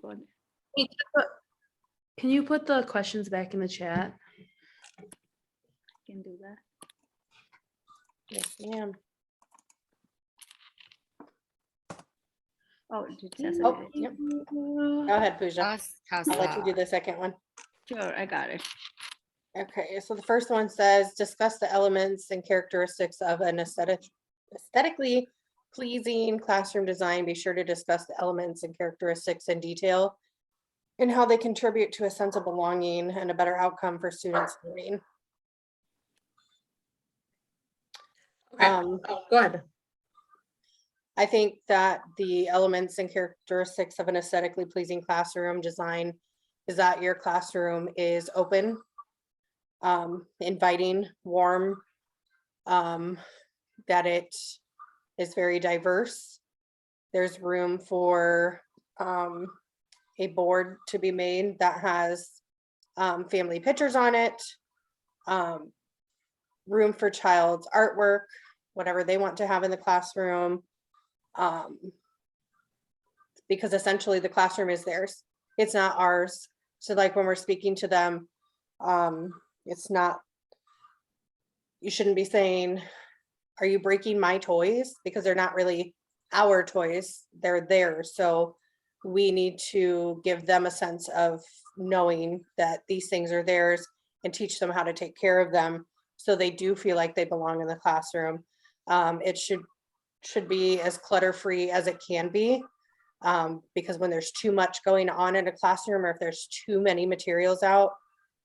Good. Can you put the questions back in the chat? Can do that. Yes, ma'am. Oh, did Tessa Oh, do it? yep. Go ahead, Pooja. I'll let you do the second one. Sure, I got it. Okay, so the first one says, discuss the elements and characteristics of an aesthetically pleasing classroom design. Be sure to discuss the elements and characteristics in detail and how they contribute to a sense of belonging and a better outcome for students learning. Okay, go ahead. I think that the elements and characteristics of an aesthetically pleasing classroom design is that your classroom is open, inviting, warm, that it is very diverse. There's room for a board to be made that has family pictures on it, room for child's artwork, whatever they want to have in the classroom, because essentially the classroom is theirs. It's not ours. So like when we're speaking to them, it's not, you shouldn't be saying, are you breaking my toys? Because they're not really our toys, they're theirs. So we need to give them a sense of knowing that these things are theirs and teach them how to take care of them so they do feel like they belong in the classroom. It should be as clutter-free as it can be, because when there's too much going on in a classroom or if there's too many materials out,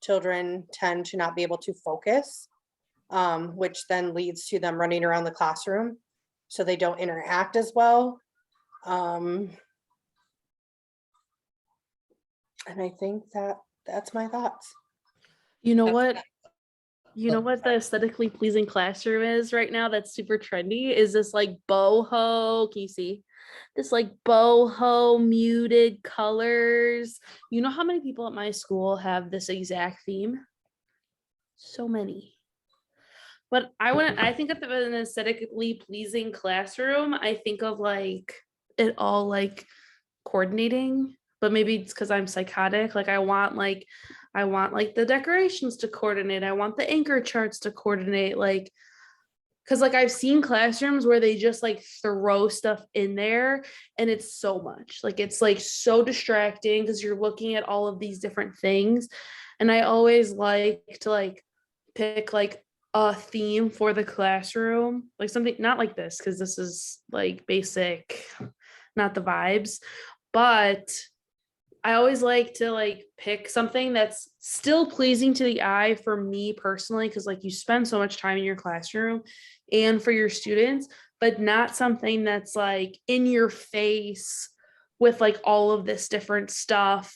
children tend to not be able to focus, which then leads to them running around the classroom so they don't interact as well. And I think that's my thoughts. You know what? You know what the aesthetically pleasing classroom is right now that's super trendy? Is this like boho? Can you see? This like boho muted colors. You know how many people at my school have this exact theme? So many. But I think of an aesthetically pleasing classroom, I think of like it all like coordinating, but maybe it's because I'm psychotic. Like I want like the decorations to coordinate. I want the anchor charts to coordinate. Like, because like I've seen classrooms where they just like throw stuff in there and it's so much. Like it's like so distracting because you're looking at all of these different things. And I always like to like pick like a theme for the classroom, like something not like this, because this is like basic, not the vibes, but I always like to like pick something that's still pleasing to the eye for me personally, because like you spend so much time in your classroom and for your students, but not something that's like in your face with like all of this different stuff.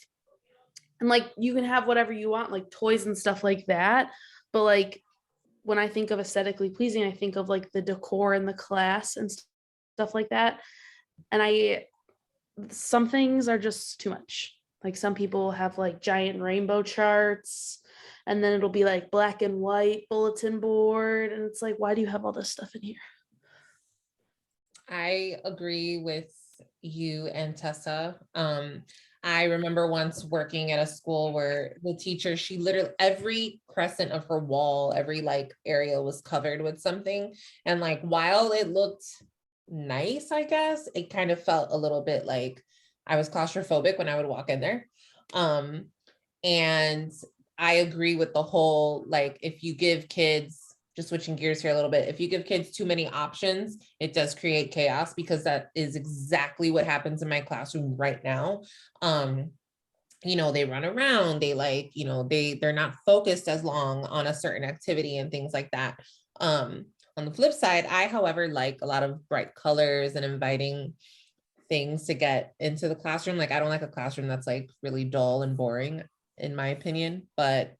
And like you can have whatever you want, like toys and stuff like that. But like when I think of aesthetically pleasing, I think of like the decor in the class and stuff like that. And some things are just too much. Like some people have like giant rainbow charts and then it'll be like black and white bulletin board. And it's like, why do you have all this stuff in here? I agree with you and Tessa. I remember once working at a school where the teacher, she literally, every crescent of her wall, every like area was covered with something. And like, while it looked nice, I guess, it kind of felt a little bit like I was claustrophobic when I would walk in there. And I agree with the whole, like, if you give kids, just switching gears here a little bit, if you give kids too many options, it does create chaos, because that is exactly what happens in my classroom right now. You know, they run around, they like, you know, they're not focused as long on a certain activity and things like that. On the flip side, I, however, like a lot of bright colors and inviting things to get into the classroom. Like I don't like a classroom that's like really dull and boring, in my opinion, but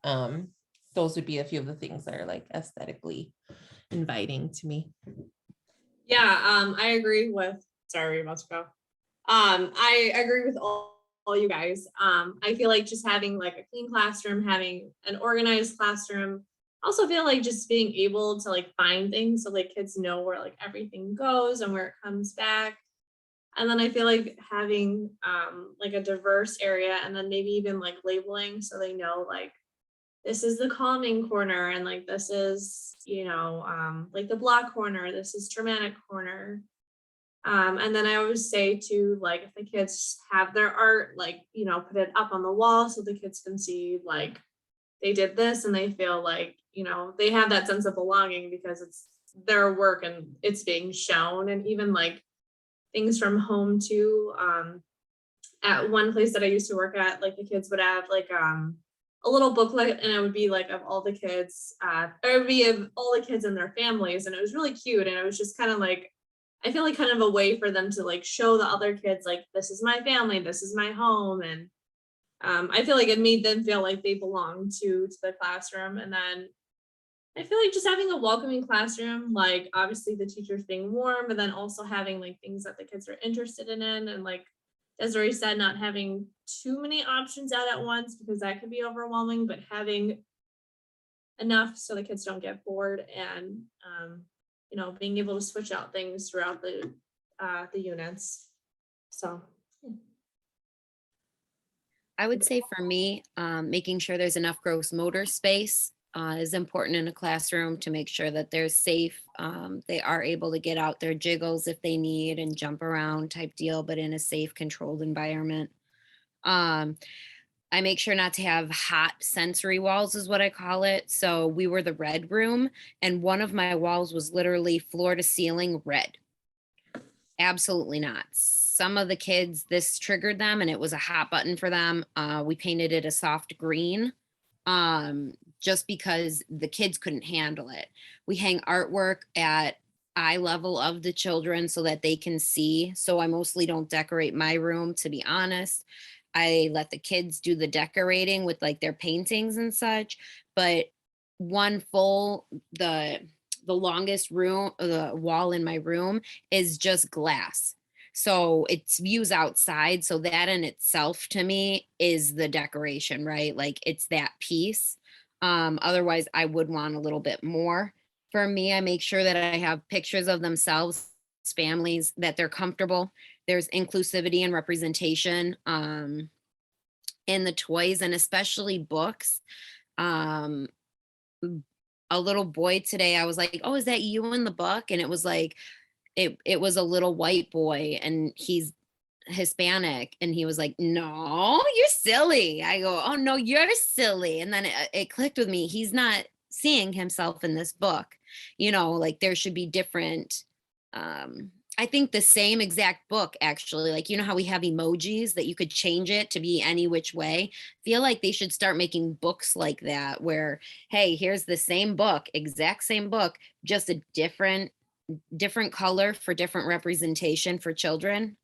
those would be a few of the things that are like aesthetically inviting to me. Yeah, I agree with, sorry, you must go. I agree with all you guys. I feel like just having like a clean classroom, having an organized classroom, also feel like just being able to like find things so like kids know where like everything goes and where it comes back. And then I feel like having like a diverse area and then maybe even like labeling so they know like this is the calming corner and like this is, you know, like the block corner, this is traumatic corner. And then I always say to like if the kids have their art, like, you know, put it up on the wall so the kids can see like they did this and they feel like, you know, they have that sense of belonging because it's their work and it's being shown. And even like things from home too. At one place that I used to work at, like the kids would have like a little booklet and it would be like of all the kids, or it would be of all the kids and their families. And it was really cute. And it was just kind of like, I feel like kind of a way for them to like show the other kids, like, this is my family, this is my home. And I feel like it made them feel like they belong to the classroom. And then I feel like just having a welcoming classroom, like obviously the teachers being warm, but then also having like things that the kids are interested in and like Desiree said, not having too many options out at once because that could be overwhelming, but having enough so the kids don't get bored and you know, being able to switch out things throughout the units. So I would say for me, making sure there's enough gross motor space is important in a classroom to make sure that they're safe. They are able to get out their jiggles if they need and jump around type deal, but in a safe, controlled environment. I make sure not to have hot sensory walls is what I call it. So we were the red room and one of my walls was literally floor to ceiling red. Absolutely not. Some of the kids, this triggered them and it was a hot button for them. We painted it a soft green just because the kids couldn't handle it. We hang artwork at eye level of the children so that they can see. So I mostly don't decorate my room, to be honest. I let the kids do the decorating with like their paintings and such, but the longest room, the wall in my room is just glass. So it's views outside. So that in itself to me is the decoration, right? Like it's that piece. Otherwise I would want a little bit more. For me, I make sure that I have pictures of themselves, families, that they're comfortable. There's inclusivity and representation in the toys and especially books. A little boy today, I was like, oh, is that you in the book? And it was like, it was a little white boy and he's Hispanic. And he was like, no, you're silly. I go, oh no, you're silly. And then it clicked with me. He's not seeing himself in this book. You know, like there should be different, I think the same exact book, actually, like, you know how we have emojis that you could change it to be any which way. Feel like they should start making books like that where, hey, here's the same book, exact same book, just a different color for different representation for children.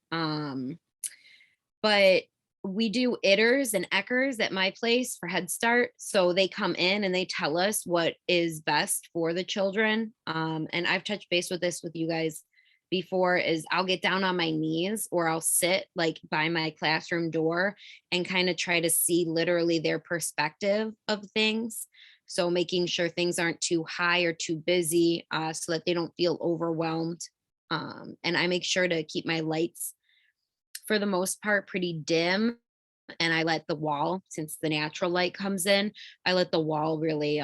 But we do itters and eckers at my place for Head Start. So they come in and they tell us what is best for the children. And I've touched base with this with you guys before, is I'll get down on my knees or I'll sit like by my classroom door and kind of try to see literally their perspective of things. So making sure things aren't too high or too busy so that they don't feel overwhelmed. And I make sure to keep my lights for the most part pretty dim. And I let the wall, since the natural light comes in, I let the wall really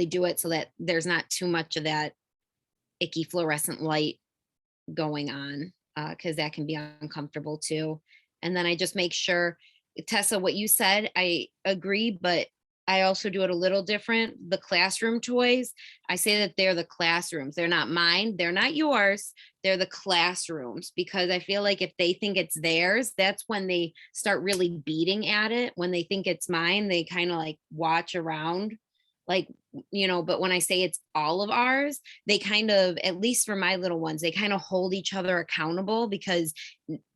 do it so that there's not too much of that icky fluorescent light going on, because that can be uncomfortable too. And then I just make sure, Tessa, what you said, I agree, but I also do it a little different. The classroom toys, I say that they're the classrooms. They're not mine. They're not yours. They're the classrooms, because I feel like if they think it's theirs, that's when they start really beating at it. When they think it's mine, they kind of like watch around, like, you know, but when I say it's all of ours, they kind of, at least for my little ones, they kind of hold each other accountable, because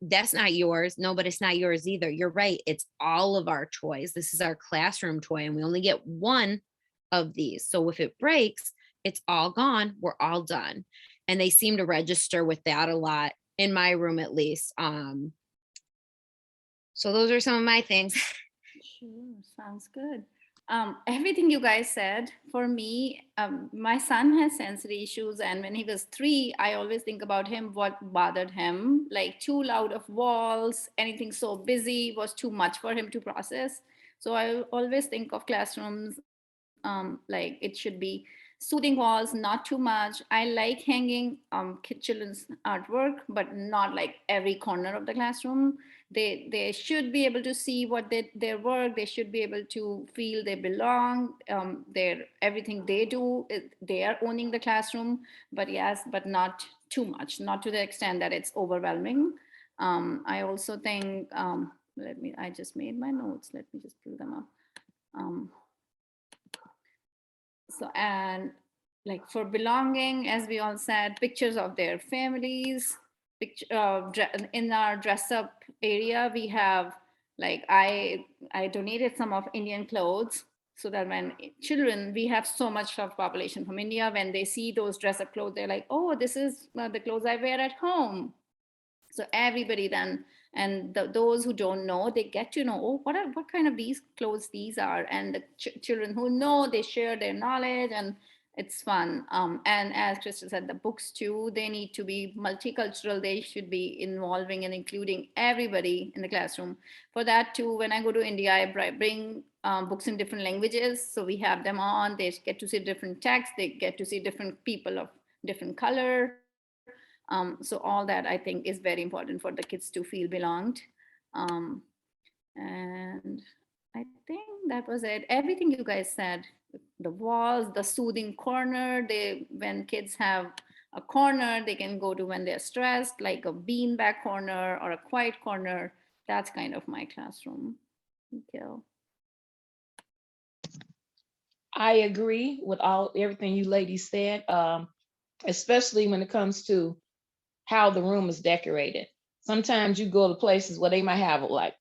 that's not yours. No, but it's not yours either. You're right. It's all of our toys. This is our classroom toy and we only get one of these. So if it breaks, it's all gone. We're all done. And they seem to register with that a lot in my room, at least. So those are some of my things. Sure, sounds good. Everything you guys said, for me, my son has sensory issues, and when he was 3, I always think about him, what bothered him, like too loud of walls, anything so busy was too much for him to process. So I always think of classrooms like it should be soothing walls, not too much. I like hanging children's artwork, but not like every corner of the classroom. They should be able to see what their work. They should be able to feel they belong. Their everything they do, they are owning the classroom. But yes, but not too much, not to the extent that it's overwhelming. I also think. I just made my notes. Let me just pull them up. So, and like for belonging, as we all said, pictures of their families, in our dress up area, we have like, I donated some of Indian clothes so that when children, we have so much of population from India, when they see those dress up clothes, they're like, oh, this is the clothes I wear at home. So everybody then, and those who don't know, they get to know, oh, what kind of these clothes these are, and the children who know, they share their knowledge, and it's fun. And as Crystal said, the books too, they need to be multicultural. They should be involving and including everybody in the classroom. For that too, when I go to India, I bring books in different languages, so we have them on. They get to see different text, they get to see different people of different color. So all that I think is very important for the kids to feel belonged. And I think that was it. Everything you guys said, the walls, the soothing corner, when kids have a corner they can go to when they're stressed, like a beanbag corner or a quiet corner. That's kind of my classroom. Thank you. I agree with everything you ladies said, especially when it comes to how the room is decorated. Sometimes you go to places where they might have like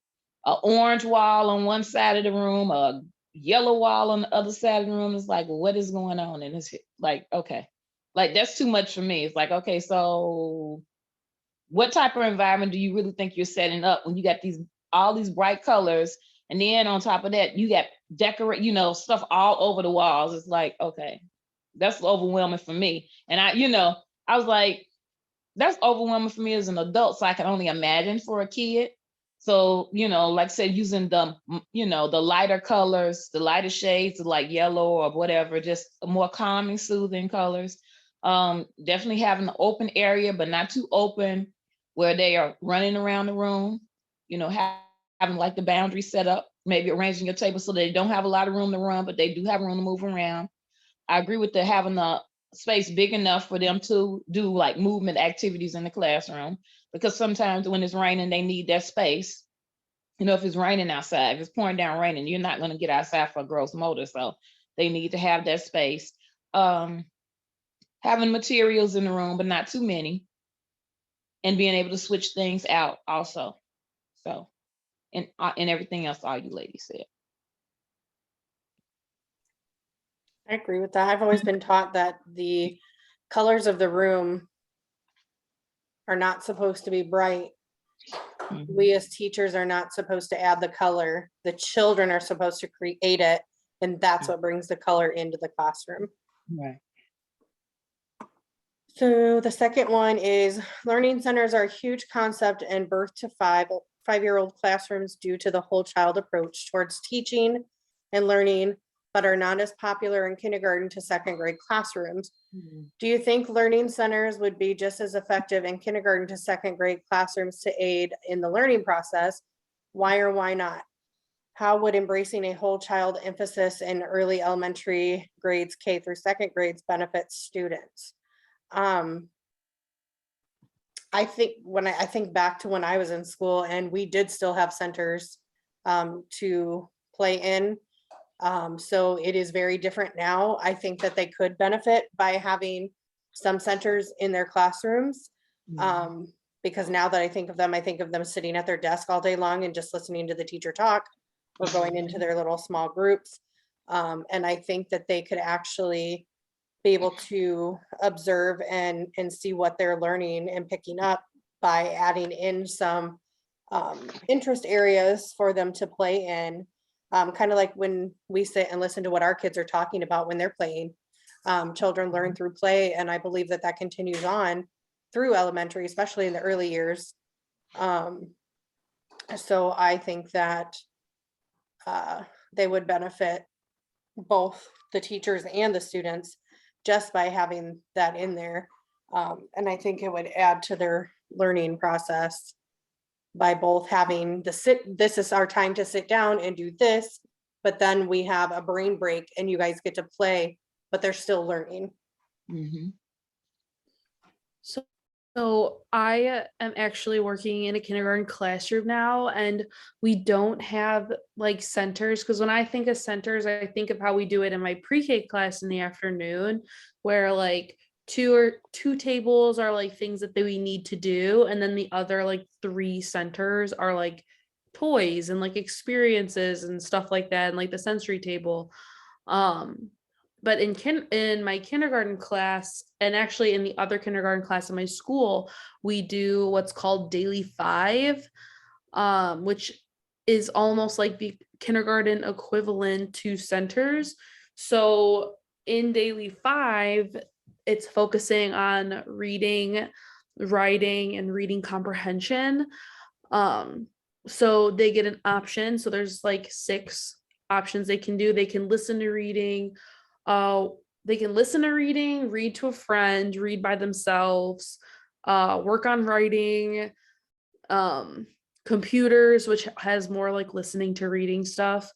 an orange wall on one side of the room, a yellow wall on the other side of the room. It's like, well, what is going on? And it's like, okay, like that's too much for me. It's like, okay, so what type of environment do you really think you're setting up when you got all these bright colors, and then on top of that, you got stuff all over the walls? It's like, okay, that's overwhelming for me. And I was like, that's overwhelming for me as an adult. So I can only imagine for a kid. So, like I said, using the lighter colors, the lighter shades, like yellow or whatever, just more calming, soothing colors. Definitely having an open area, but not too open where they are running around the room, having like the boundary set up, maybe arranging your table so they don't have a lot of room to run, but they do have room to move around. I agree with having the space big enough for them to do like movement activities in the classroom, because sometimes when it's raining, they need that space. If it's raining outside, if it's pouring down raining, you're not going to get outside for gross motor. So they need to have that space. Having materials in the room, but not too many. And being able to switch things out also. So, and everything else all you ladies said. I agree with that. I've always been taught that the colors of the room are not supposed to be bright. Mhm. We as teachers are not supposed to add the color. The children are supposed to create it, and that's what brings the color into the classroom. Right. So the second one is learning centers are a huge concept in birth to five-year-old classrooms due to the whole child approach towards teaching and learning, but are not as popular in kindergarten to second grade classrooms. Do you think learning centers would be just as effective in kindergarten to second grade classrooms to aid in the learning process? Why or why not? How would embracing a whole child emphasis in early elementary grades, K through second grades, benefit students? I think I think back to when I was in school and we did still have centers to play in. So it is very different now. I think that they could benefit by having some centers in their classrooms. Because now that I think of them sitting at their desk all day long and just listening to the teacher talk or going into their little small groups. And I think that they could actually be able to observe and see what they're learning and picking up by adding in some interest areas for them to play in. Kind of like when we sit and listen to what our kids are talking about when they're playing. Children learn through play, and I believe that that continues on through elementary, especially in the early years. So I think that they would benefit both the teachers and the students just by having that in there. And I think it would add to their learning process by both having this is our time to sit down and do this, but then we have a brain break and you guys get to play, but they're still learning. Mhm. So I am actually working in a kindergarten classroom now, and we don't have like centers, because when I think of centers, I think of how we do it in my pre-K class in the afternoon, where like two tables are like things that we need to do, and then the other like three centers are like toys and like experiences and stuff like that, and like the sensory table. But in my kindergarten class, and actually in the other kindergarten class in my school, we do what's called daily 5, which is almost like the kindergarten equivalent to centers. So in daily 5, it's focusing on reading, writing, and reading comprehension. So they get an option. So there's like 6 options they can do. They can listen to reading, read to a friend, read by themselves, work on writing, computers, which has more like listening to reading stuff,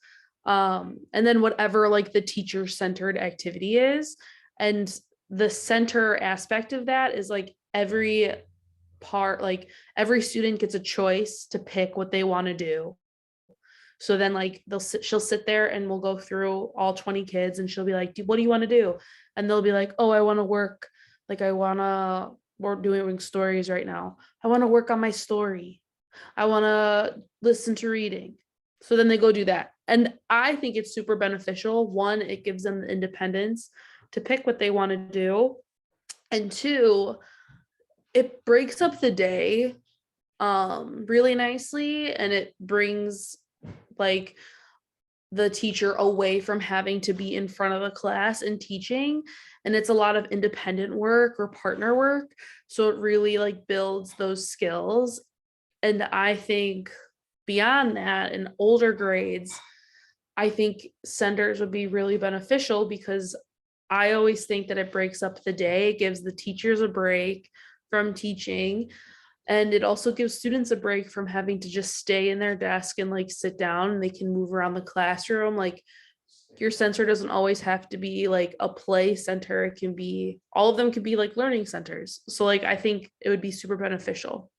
and then whatever like the teacher-centered activity is. And the center aspect of that is like every student gets a choice to pick what they want to do. So then like she'll sit there and we'll go through all 20 kids and she'll be like, what do you want to do? And they'll be like, oh, I want to work. Like we're doing stories right now. I want to work on my story. I want to listen to reading. So then they go do that. And I think it's super beneficial. 1, it gives them the independence to pick what they want to do. And 2, it breaks up the day really nicely, and it brings like the teacher away from having to be in front of the class and teaching, and it's a lot of independent work or partner work, so it really like builds those skills. And I think beyond that, in older grades, I think centers would be really beneficial, because I always think that it breaks up the day. It gives the teachers a break from teaching, and it also gives students a break from having to just stay in their desk and like sit down, and they can move around the classroom. Like your center doesn't always have to be like a play center. It can be, all of them could be like learning centers. So like I think it would be super beneficial.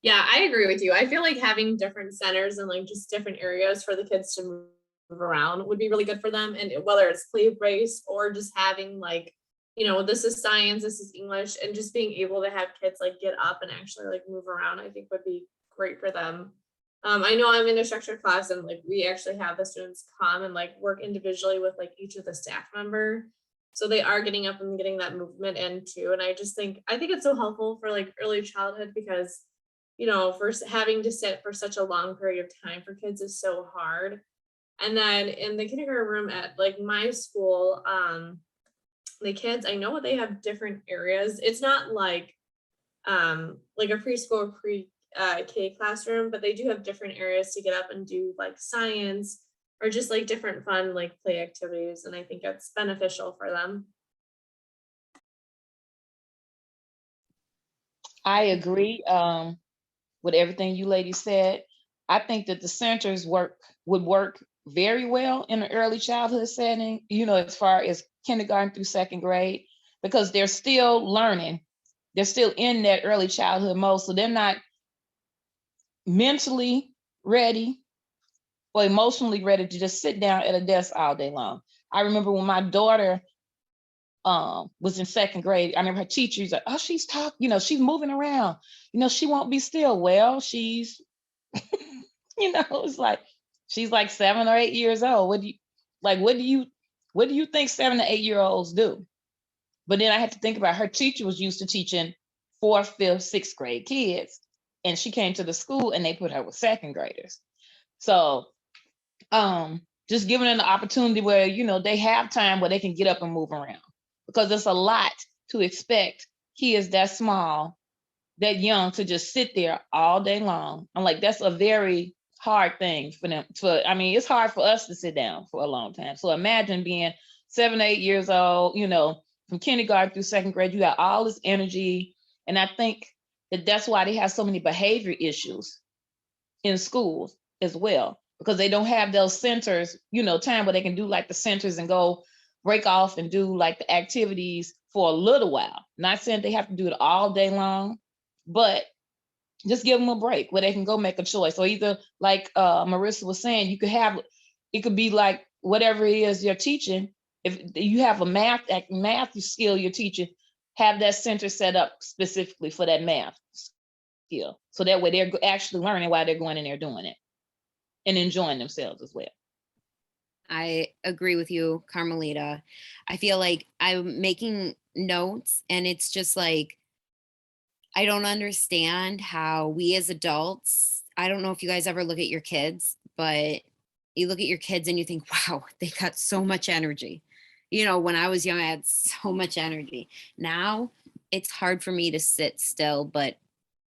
Yeah, I agree with you. I feel like having different centers and like just different areas for the kids to move around would be really good for them. And whether it's play based or just having like, this is science, this is English, and just being able to have kids like get up and actually like move around, I think would be great for them. I know I'm in a structured class, and like we actually have the students come and like work individually with like each of the staff member. So they are getting up and getting that movement in too. And I think it's so helpful for like early childhood, because for having to sit for such a long period of time for kids is so hard. And then in the kindergarten room at like my school, the kids, I know they have different areas. It's not like a preschool or pre-K classroom, but they do have different areas to get up and do like science or just like different fun like play activities. And I think that's beneficial for them. I agree with everything you ladies said. I think that the centers would work very well in an early childhood setting, as far as kindergarten through 2nd grade, because they're still learning. They're still in that early childhood mode. So they're not mentally ready or emotionally ready to just sit down at a desk all day long. I remember when my daughter was in 2nd grade, I remember her teacher was like, oh, she's talking, she's moving around, she won't be still. Well, she's, it's like, she's like 7 or 8 years old. What do you think 7 to 8 year olds do? But then I had to think about her teacher was used to teaching 4th, 5th, 6th grade kids. and she came to the school and they put her with second graders. So just giving them the opportunity where, you know, they have time where they can get up and move around, because it's a lot to expect kids that small, that young, to just sit there all day long. I'm like, that's a very hard thing for them to, I mean, it's hard for us to sit down for a long time. So imagine being 7, 8 years old, you know, from kindergarten through second grade, you got all this energy. And I think that that's why they have so many behavior issues in schools as well, because they don't have those centers, you know, time where they can do like the centers and go break off and do like the activities for a little while. Not saying they have to do it all day long, but just give them a break where they can go make a choice. Or either like Marissa was saying, you could have, it could be like whatever it is you're teaching. If you have a math skill you're teaching, have that center set up specifically for that math skill. So that way they're actually learning while they're going in there doing it and enjoying themselves as well. I agree with you, Carmelita. I feel like I'm making notes and it's just like, I don't understand how we as adults, I don't know if you guys ever look at your kids, but you look at your kids and you think, wow, they got so much energy. You know, when I was young, I had so much energy. Now it's hard for me to sit still, but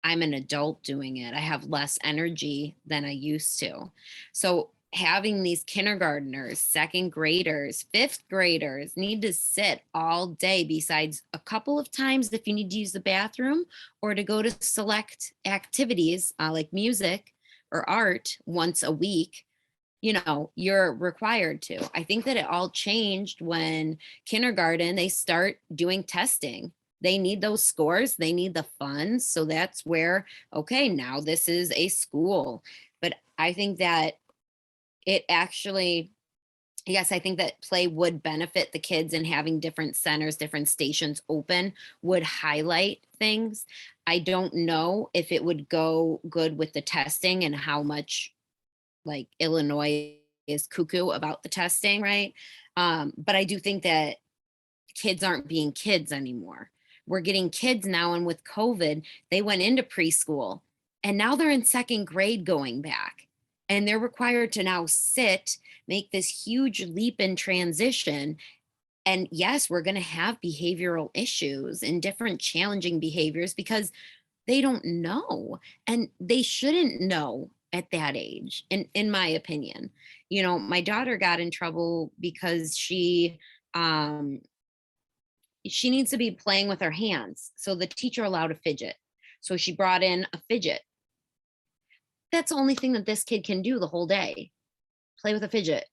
I'm an adult doing it. I have less energy than I used to. So having these kindergartners, second graders, fifth graders need to sit all day, besides a couple of times if you need to use the bathroom or to go to select activities like music or art once a week. You know, you're required to. I think that it all changed when kindergarten, they start doing testing. They need those scores, they need the funds. So that's where, okay, now this is a school. But I think that it actually, yes, I think that play would benefit the kids, and having different centers, different stations open would highlight things. I don't know if it would go good with the testing and how much like Illinois is cuckoo about the testing, right? But I do think that kids aren't being kids anymore. We're getting kids now, and with COVID, they went into preschool and now they're in second grade going back. And they're required to now sit, make this huge leap in transition. And yes, we're going to have behavioral issues and different challenging behaviors because they don't know, and they shouldn't know at that age, in my opinion. You know, my daughter got in trouble because she needs to be playing with her hands. So the teacher allowed a fidget. So she brought in a fidget. That's the only thing that this kid can do the whole day, play with a fidget,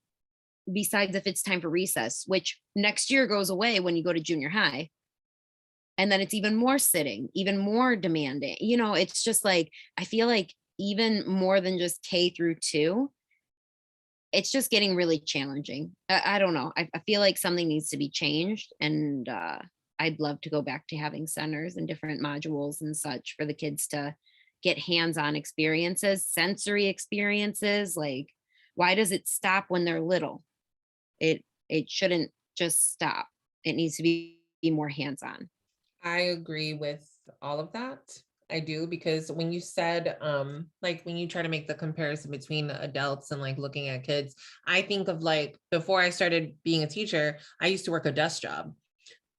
besides if it's time for recess, which next year goes away when you go to junior high. And then it's even more sitting, even more demanding. You know, it's just like, I feel like even more than just K-2, it's just getting really challenging. I don't know. I feel like something needs to be changed. And I'd love to go back to having centers and different modules and such for the kids to get hands-on experiences, sensory experiences. Like, why does it stop when they're little? It shouldn't just stop. It needs to be more hands-on. I agree with all of that. I do, because when you said, like when you try to make the comparison between adults and like looking at kids, I think of like, before I started being a teacher, I used to work a desk job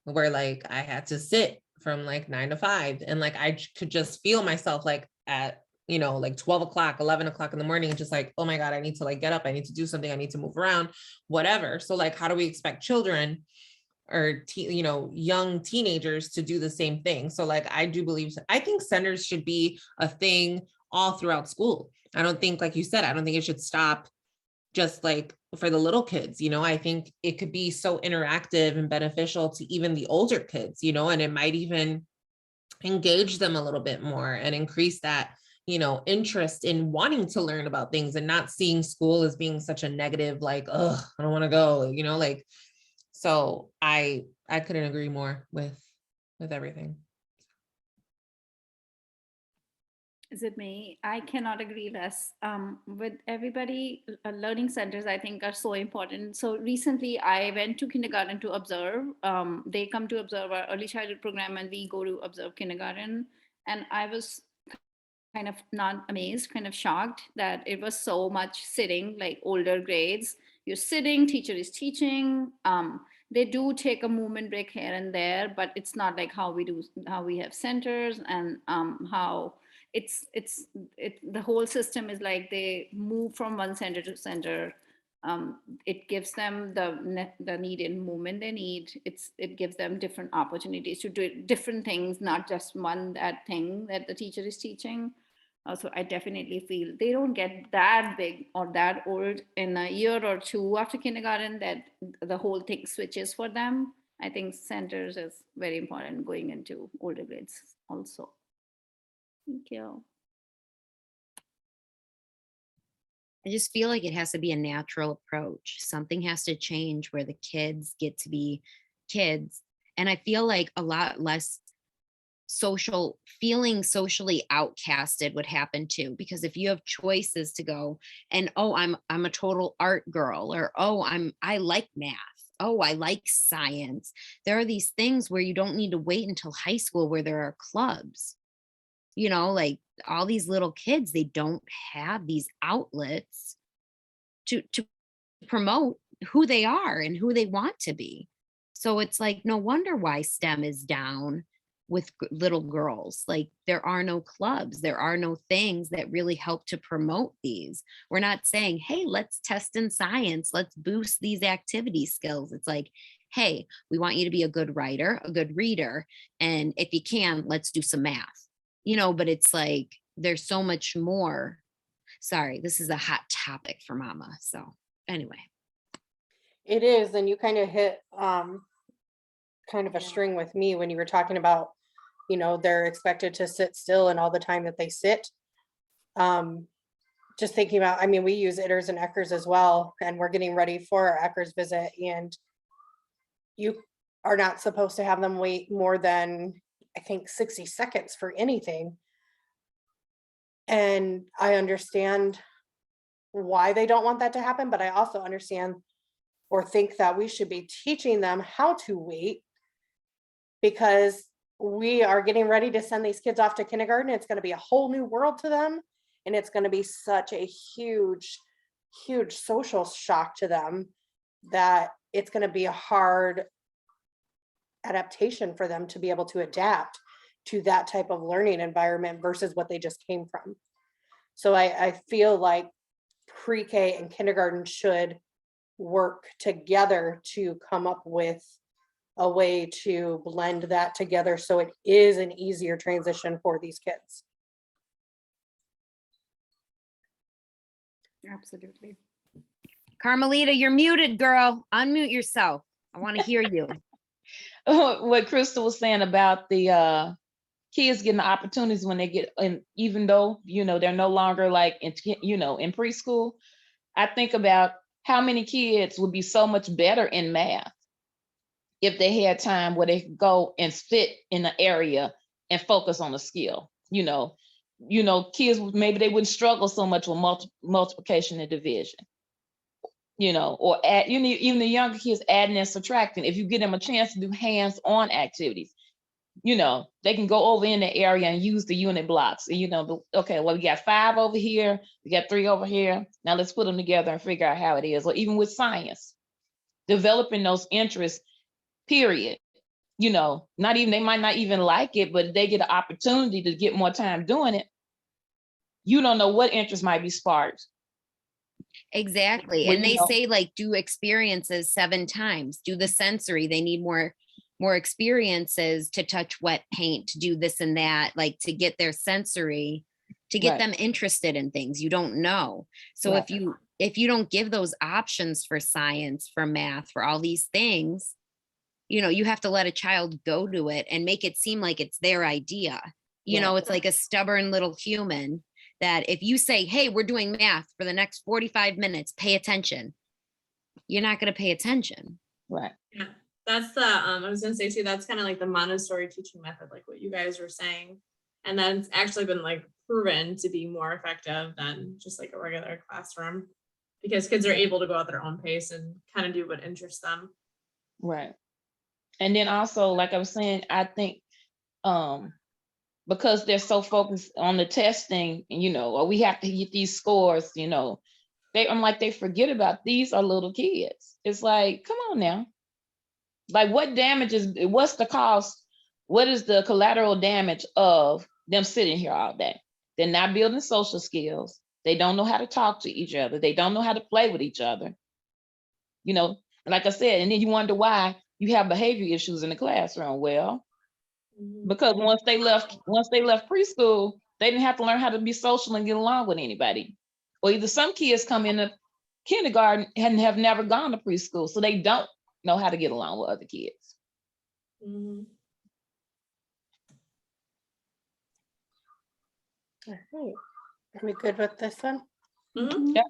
where like I had to sit from like 9 to 5. And like, I could just feel myself like at, you know, like 12 o'clock, 11 o'clock in the morning, just like, oh my God, I need to like get up. I need to do something. I need to move around, whatever. So like, how do we expect children or you know, young teenagers to do the same thing? So like, I do believe, I think centers should be a thing all throughout school. I don't think, like you said, I don't think it should stop just like for the little kids, you know. I think it could be so interactive and beneficial to even the older kids, you know, and it might even engage them a little bit more and increase that, you know, interest in wanting to learn about things and not seeing school as being such a negative, like, oh, I don't want to go, you know, like. So I couldn't agree more with everything. Is it me? I cannot agree less. With everybody, learning centers, I think, are so important. So recently, I went to kindergarten to observe. They come to observe our early childhood program, and we go to observe kindergarten. And I was kind of not amazed, kind of shocked that it was so much sitting, like older grades. You're sitting, teacher is teaching. They do take a movement break here and there, but it's not like how we have centers, and how the whole system is like they move from one center to center. It gives them the needed movement they need. It gives them different opportunities to do different things, not just that thing that the teacher is teaching. So I definitely feel they don't get that big or that old in a year or two after kindergarten that the whole thing switches for them. I think centers is very important going into older grades also. Thank you. I just feel like it has to be a natural approach. Something has to change where the kids get to be kids. And I feel like a lot less feeling socially outcasted would happen too, because if you have choices to go and, oh, I'm a total art girl, or, oh, I like math, oh, I like science. There are these things where you don't need to wait until high school where there are clubs. Like all these little kids, they don't have these outlets to promote who they are and who they want to be. So it's like, no wonder why STEM is down with little girls. Like there are no clubs, there are no things that really help to promote these. We're not saying, hey, let's test in science, let's boost these activity skills. It's like, hey, we want you to be a good writer, a good reader, and if you can, let's do some math. But it's like there's so much more. Sorry, this is a hot topic for mama. So anyway. It is, and you kind of hit kind of a string with me when you were talking about, they're expected to sit still and all the time that they sit. Just thinking about, we use Itters and Eckers as well, and we're getting ready for our Eckers visit, and you are not supposed to have them wait more than, I think, 60 seconds for anything. And I understand why they don't want that to happen, but I also understand or think that we should be teaching them how to wait, because we are getting ready to send these kids off to kindergarten. It's going to be a whole new world to them. And it's going to be such a huge, huge social shock to them that it's going to be a hard adaptation for them to be able to adapt to that type of learning environment versus what they just came from. So I feel like pre-K and kindergarten should work together to come up with a way to blend that together so it is an easier transition for these kids. Absolutely. Carmelita, you're muted, girl. Unmute yourself. I want to hear you. What Crystal was saying about the kids getting the opportunities when they get in, even though they're no longer like in preschool. I think about how many kids would be so much better in math if they had time where they could go and sit in the area and focus on a skill. Kids, maybe they wouldn't struggle so much with multiplication and division. Or add, even the younger kids adding and subtracting. If you give them a chance to do hands-on activities, they can go over in the area and use the unit blocks. Okay, well, we got 5 over here, we got 3 over here. Now let's put them together and figure out how it is. Or even with science, developing those interests, period. Not even, they might not even like it, but they get an opportunity to get more time doing it. You don't know what interest might be sparked. Exactly. And they say, like, do experiences 7 times, do the sensory. They need more experiences to touch wet paint, to do this and that, like to get their sensory, to get them interested in things you don't know. So if you don't give those options for science, for math, for all these things, you have to let a child go to it and make it seem like it's their idea. It's like a stubborn little human that if you say, hey, we're doing math for the next 45 minutes, pay attention, you're not going to pay attention. Right. Yeah, that's the, I was going to say too, that's kind of like the Montessori teaching method, like what you guys were saying. And then it's actually been like proven to be more effective than just like a regular classroom, because kids are able to go at their own pace and kind of do what interests them. Right. And then also, like I was saying, I think because they're so focused on the testing, and or we have to get these scores, I'm like, they forget about these are little kids. It's like, come on now. Like, what's the cost? What is the collateral damage of them sitting here all day? They're not building social skills. They don't know how to talk to each other. They don't know how to play with each other. Like I said, and then you wonder why you have behavior issues in the classroom. Well, because once they left preschool, they didn't have to learn how to be social and get along with anybody. Or either some kids come into kindergarten and have never gone to preschool, so they don't know how to get along with other kids. Mhm. All right. Are we good with this one? Mhm. Yep.